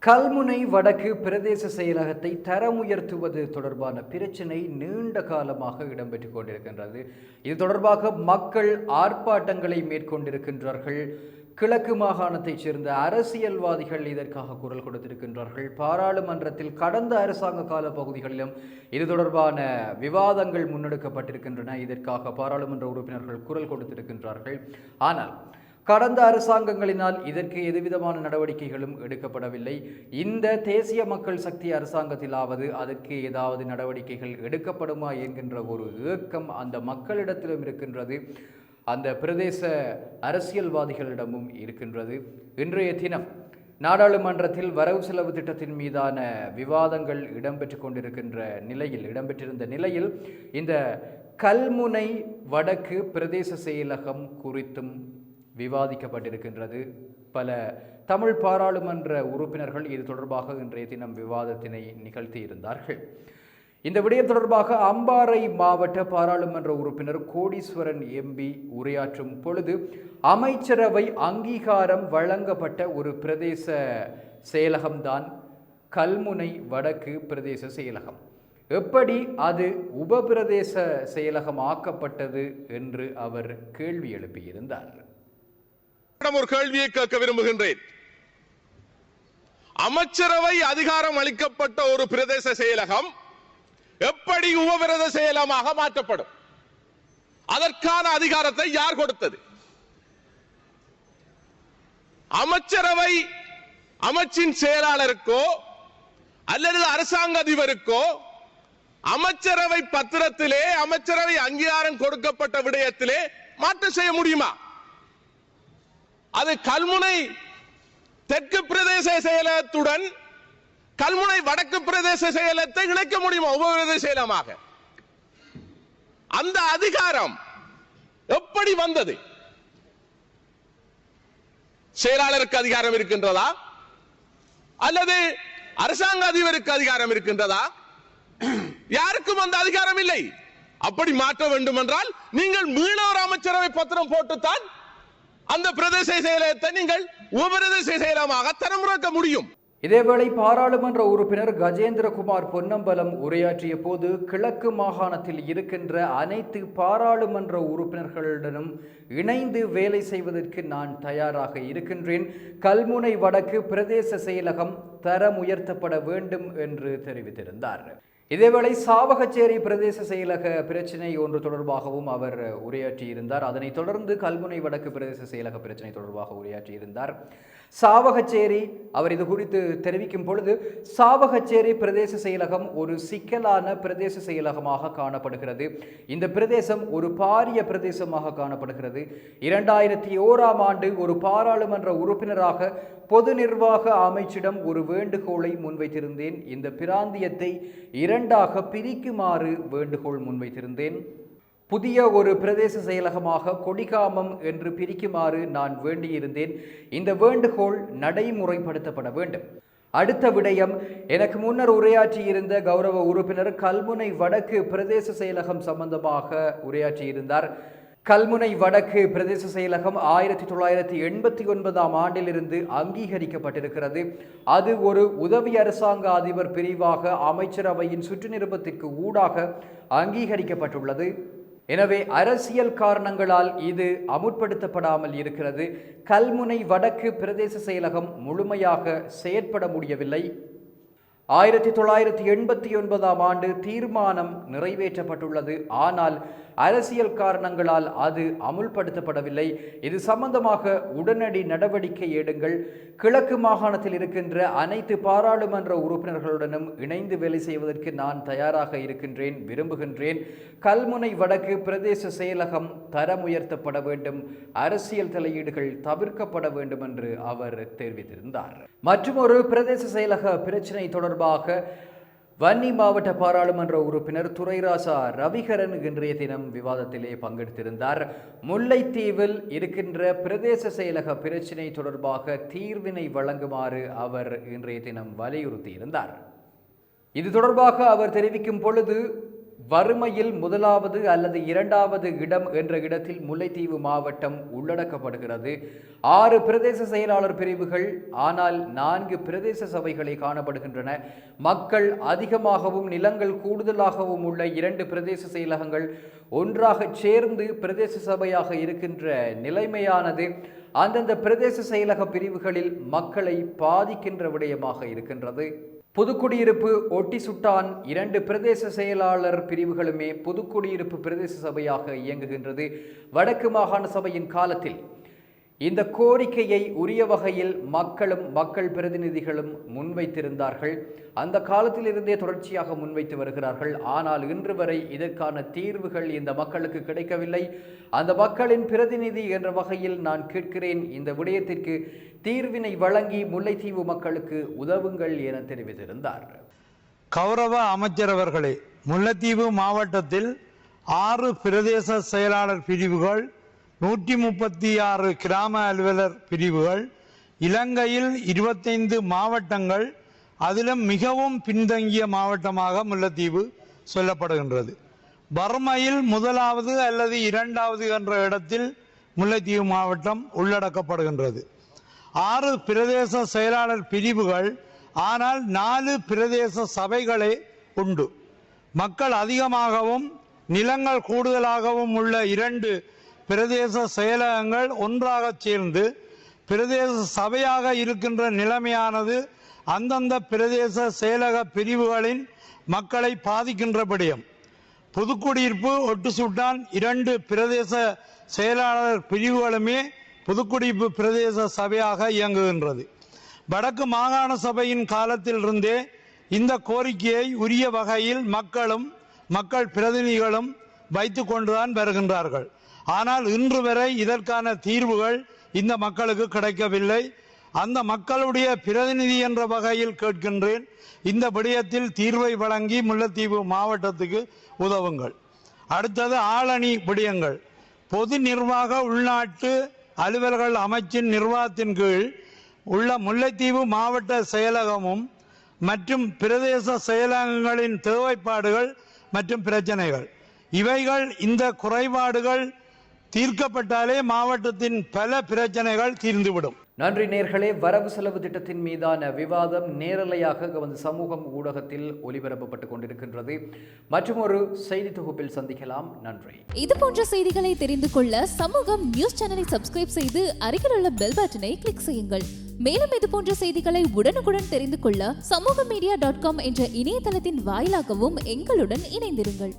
கல்முனை வடக்கு பிரதேச செயலகத்தை தரம் உயர்த்துவது தொடர்பான பிரச்சினை நீண்ட காலமாக இடம்பெற்றுக் கொண்டிருக்கின்றது. இது தொடர்பாக மக்கள் ஆர்ப்பாட்டங்களை மேற்கொண்டிருக்கின்றார்கள். கிழக்கு மாகாணத்தைச் சேர்ந்த அரசியல்வாதிகள் இதற்காக குரல் கொடுத்திருக்கின்றார்கள். பாராளுமன்றத்தில் கடந்த அரசாங்க கால பகுதிகளிலும் இது தொடர்பான விவாதங்கள் முன்னெடுக்கப்பட்டிருக்கின்றன. இதற்காக பாராளுமன்ற உறுப்பினர்கள் குரல் கொடுத்திருக்கின்றார்கள். ஆனால் கடந்த அரசாங்கங்களினால் இதற்கு எதுவிதமான நடவடிக்கைகளும் எடுக்கப்படவில்லை. இந்த தேசிய மக்கள் சக்தி அரசாங்கத்திலாவது அதற்கு ஏதாவது நடவடிக்கைகள் எடுக்கப்படுமா என்கின்ற ஒரு ஏக்கம் அந்த மக்களிடத்திலும் இருக்கின்றது, அந்த பிரதேச அரசியல்வாதிகளிடமும் இருக்கின்றது. இன்றைய தினம் நாடாளுமன்றத்தில் வரவு செலவு திட்டத்தின் மீதான விவாதங்கள் இடம்பெற்றிருந்த நிலையில் இந்த கல்முனை வடக்கு பிரதேச செயலகம் குறித்தும் விவாதிக்கப்பட்டிருக்கின்றது. பல தமிழ் பாராளுமன்ற உறுப்பினர்கள் இது தொடர்பாக இன்றைய தினம் விவாதத்தினை நிகழ்த்தியிருந்தார்கள். இந்த விடயம் தொடர்பாக அம்பாறை மாவட்ட பாராளுமன்ற உறுப்பினர் கோடீஸ்வரன் எம்பி உரையாற்றும் பொழுது, அமைச்சரவை அங்கீகாரம் வழங்கப்பட்ட ஒரு பிரதேச செயலகம்தான் கல்முனை வடக்கு பிரதேச செயலகம். எப்படி அது உபபிரதேச செயலகம் ஆக்கப்பட்டது என்று அவர் கேள்வி எழுப்பியிருந்தார். ஒரு கேள்வியை கேட்க விரும்புகின்றேன். அமைச்சரவை அதிகாரம் அளிக்கப்பட்ட ஒரு பிரதேச செயலகம் எப்படி உபபிரதேச செயலகமாக மாற்றப்படும்? அதற்கான அதிகாரத்தை யார் கொடுத்தது? அமைச்சரவை அமைச்சின் செயலாளருக்கோ அல்லது அரசாங்க அதிபருக்கோ அமைச்சரவை பத்திரத்திலே அமைச்சரவை அங்கீகாரம் கொடுக்கப்பட்ட விடயத்திலே மாற்றம் செய்ய முடியுமா? அது கல்முனை தெற்கு பிரதேச செயலகத்துடன் கல்முனை வடக்கு பிரதேச செயலகத்தை இணைக்க முடியுமா உபபிரதேச செயலகமாக? அந்த அதிகாரம் எப்படி வந்தது? செயலாளருக்கு அதிகாரம் இருக்கின்றதா அல்லது அரசாங்க அதிபருக்கு அதிகாரம் இருக்கின்றதா? யாருக்கும் அந்த அதிகாரம் இல்லை. அப்படி மாற்ற வேண்டும் என்றால் நீங்கள் மீனவர் அமைச்சரவை பத்திரம் போட்டுத்தான் அந்த பிரதேச செயலகத்தை நீங்கள் உபபிரதேச செயலகமாக தரமுறக்க முடியும். இதேவேளை பாராளுமன்ற உறுப்பினர் கஜேந்திரகுமார் பொன்னம்பலம் உரையாற்றிய போது, கிழக்கு மாகாணத்தில் இருக்கின்ற அனைத்து பாராளுமன்ற உறுப்பினர்களுடனும் இணைந்து வேலை செய்வதற்கு நான் தயாராக இருக்கின்றேன். கல்முனை வடக்கு பிரதேச செயலகம் தரம் உயர்த்தப்பட வேண்டும் என்று தெரிவித்திருந்தார். இதேவேளை சாவகச்சேரி பிரதேச செயலக பிரச்சினை ஒன்று தொடர்பாகவும் அவர் உரையாற்றியிருந்தார். அதனைத் தொடர்ந்து கல்முனை வடக்கு பிரதேச செயலக பிரச்சினை தொடர்பாக உரையாற்றியிருந்தார். சாவகச்சேரி அவர் இது குறித்து தெரிவிக்கும் பொழுது, சாவகச்சேரி பிரதேச செயலகம் ஒரு சிக்கலான பிரதேச செயலகமாக காணப்படுகிறது. இந்த பிரதேசம் ஒரு பாரிய பிரதேசமாக காணப்படுகிறது. 2001ஆம் ஆண்டு ஒரு பாராளுமன்ற உறுப்பினராக பொது நிர்வாக அமைச்சிடம் ஒரு வேண்டுகோளை முன்வைத்திருந்தேன். இந்த பிராந்தியத்தை இரண்டாக பிரிக்குமாறு வேண்டுகோள் முன்வைத்திருந்தேன். புதிய ஒரு பிரதேச செயலகமாக கொடிகாமம் என்று பிரிக்குமாறு நான் வேண்டியிருந்தேன். இந்த வேண்டுகோள் நடைமுறைப்படுத்தப்பட வேண்டும். அடுத்த விடயம், எனக்கு முன்னர் உரையாற்றியிருந்த கௌரவ உறுப்பினர் கல்முனை வடக்கு பிரதேச செயலகம் சம்பந்தமாக உரையாற்றியிருந்தார். கல்முனை வடக்கு பிரதேச செயலகம் 1989ஆம் ஆண்டிலிருந்து அங்கீகரிக்கப்பட்டிருக்கிறது. அது ஒரு உதவி அரசாங்க அதிபர் பிரிவாக அமைச்சரவையின் சுற்று நிருபத்திற்கு ஊடாக அங்கீகரிக்கப்பட்டுள்ளது. எனவே அரசியல் காரணங்களால் இது அமுற்படுத்தப்படாமல் இருக்கிறது. கல்முனை வடக்கு பிரதேச செயலகம் முழுமையாக செயற்பட முடியவில்லை. 1989ஆம் ஆண்டு தீர்மானம் நிறைவேற்றப்பட்டுள்ளது. ஆனால் அரசியல் காரணங்களால் அது அமுல்படுத்தப்படவில்லை. இது சம்பந்தமாக உடனடி நடவடிக்கை எடுங்கள். கிழக்கு மாகாணத்தில் இருக்கின்ற அனைத்து பாராளுமன்ற உறுப்பினர்களுடனும் இணைந்து வேலை செய்வதற்கு நான் தயாராக விரும்புகின்றேன். கல்முனை வடக்கு பிரதேச செயலகம் தரம் உயர்த்தப்பட வேண்டும். அரசியல் தலையீடுகள் தவிர்க்கப்பட வேண்டும் என்று அவர் தெரிவித்திருந்தார். மற்றொரு பிரதேச செயலக பிரச்சினை தொடர்பாக வன்னி மாவட்ட பாராளுமன்ற உறுப்பினர் துரைராசா ரவிகரன் இன்றைய தினம் விவாதத்திலே பங்கெடுத்திருந்தார். முல்லைத்தீவில் இருக்கின்ற பிரதேச செயலக பிரச்சினை தொடர்பாக தீர்வினை வழங்குமாறு அவர் இன்றைய தினம் வலியுறுத்தியிருந்தார். இது தொடர்பாக அவர் தெரிவிக்கும் பொழுது, வறுமையில் முதலாவது அல்லது இரண்டாவது இடம் என்ற இடத்தில் முல்லைத்தீவு மாவட்டம் உள்ளடக்கப்படுகிறது. 6 பிரதேச செயலாளர் பிரிவுகள், ஆனால் 4 பிரதேச சபைகளை காணப்படுகின்றன. மக்கள் அதிகமாகவும் நிலங்கள் கூடுதலாகவும் உள்ள 2 பிரதேச செயலகங்கள் ஒன்றாக சேர்ந்து பிரதேச சபையாக இருக்கின்ற நிலைமையானது அந்தந்த பிரதேச செயலக பிரிவுகளில் மக்களை பாதிக்கின்ற விடயமாக இருக்கின்றது. புதுக்குடியிருப்பு, ஒட்டி சுட்டான் 2 பிரதேச செயலாளர் பிரிவுகளுமே புதுக்குடியிருப்பு பிரதேச சபையாக இயங்குகின்றது. வடக்கு மாகாண சபையின் காலத்தில் இந்த கோரிக்கையை உரிய வகையில் மக்களும் மக்கள் பிரதிநிதிகளும் முன்வைத்திருந்தார்கள். அந்த காலத்திலிருந்தே தொடர்ச்சியாக முன்வைத்து வருகிறார்கள். ஆனால் இன்று வரை இதற்கான தீர்வுகள் இந்த மக்களுக்கு கிடைக்கவில்லை. அந்த மக்களின் பிரதிநிதி என்ற வகையில் நான் கேட்கிறேன், இந்த விடயத்திற்கு தீர்வினை வழங்கி முல்லைத்தீவு மக்களுக்கு உதவுங்கள் என தெரிவித்திருந்தார். கௌரவ அமைச்சர் அவர்களே, முல்லைத்தீவு மாவட்டத்தில் 6 பிரதேச செயலாளர் பிரிவுகள், 136 கிராம அலுவலர் பிரிவுகள், இலங்கையில் 25 மாவட்டங்கள், அதிலும் மிகவும் பின்தங்கிய மாவட்டமாக முல்லைத்தீவு சொல்லப்படுகின்றது. வறுமையில் முதலாவது அல்லது இரண்டாவது என்ற இடத்தில் முல்லைத்தீவு மாவட்டம் உள்ளடக்கப்படுகின்றது. 6 பிரதேச செயலாளர் பிரிவுகள், ஆனால் 4 பிரதேச சபைகளே உண்டு. மக்கள் அதிகமாகவும் நிலங்கள் கூடுதலாகவும் உள்ள 2 பிரதேச செயலகங்கள் ஒன்றாக சேர்ந்து பிரதேச சபையாக இருக்கின்ற நிலைமையானது அந்தந்த பிரதேச செயலக பிரிவுகளின் மக்களை பாதிக்கின்ற விடயம். புதுக்குடியிருப்பு, ஒட்டு சுட்டான் 2 பிரதேச செயலாளர் பிரிவுகளுமே புதுக்குடியிருப்பு பிரதேச சபையாக இயங்குகின்றது. வடக்கு மாகாண சபையின் காலத்திலிருந்தே இந்த கோரிக்கையை உரிய வகையில் மக்களும் மக்கள் பிரதிநிதிகளும் வைத்துக் கொண்டுதான் வருகின்றார்கள். ஆனால் இன்று வரை இதற்கான தீர்வுகள் இந்த மக்களுக்கு கிடைக்கவில்லை. அந்த மக்களுடைய பிரதிநிதி என்ற வகையில் கேட்கின்றேன், இந்த விடயத்தில் தீர்வை வழங்கி முல்லைத்தீவு மாவட்டத்துக்கு உதவுங்கள். அடுத்தது ஆளணி விடயங்கள். பொது நிர்வாக உள்நாட்டு அலுவலர்கள் அமைச்சின் நிர்வாகத்தின் கீழ் உள்ள முல்லைத்தீவு மாவட்ட செயலகமும் மற்றும் பிரதேச செயலகங்களின் தேவைப்பாடுகள் மற்றும் பிரச்சனைகள், இவைகள் இந்த குறைபாடுகள் தீர்க்கப்பட்டாலே மாவட்டத்தின் பல பிரச்சனைகள் தீர்ந்துவிடும். நன்றி நேர்களே. வரவு செலவு திட்டத்தின் மீதான விவாதம் நேரலையாக சமூகம் ஊடகத்தில் ஒளிபரப்பப்பட்டுக் கொண்டிருக்கின்றது. மற்றும் ஒரு செய்தி தொகுப்பில் சந்திக்கலாம். நன்றி. இது போன்ற செய்திகளை தெரிந்து கொள்ள சமூகம் நியூஸ் சேனலை சப்ஸ்கிரைப் செய்து அருகில் உள்ள பெல் பட்டனை கிளிக் செய்யுங்கள். மேலும் இது போன்ற செய்திகளை உடனுக்குடன் தெரிந்து கொள்ள சமூகமீடியா.com என்ற இணையதளத்தின் வாயிலாகவும் எங்களுடன் இணைந்திருங்கள்.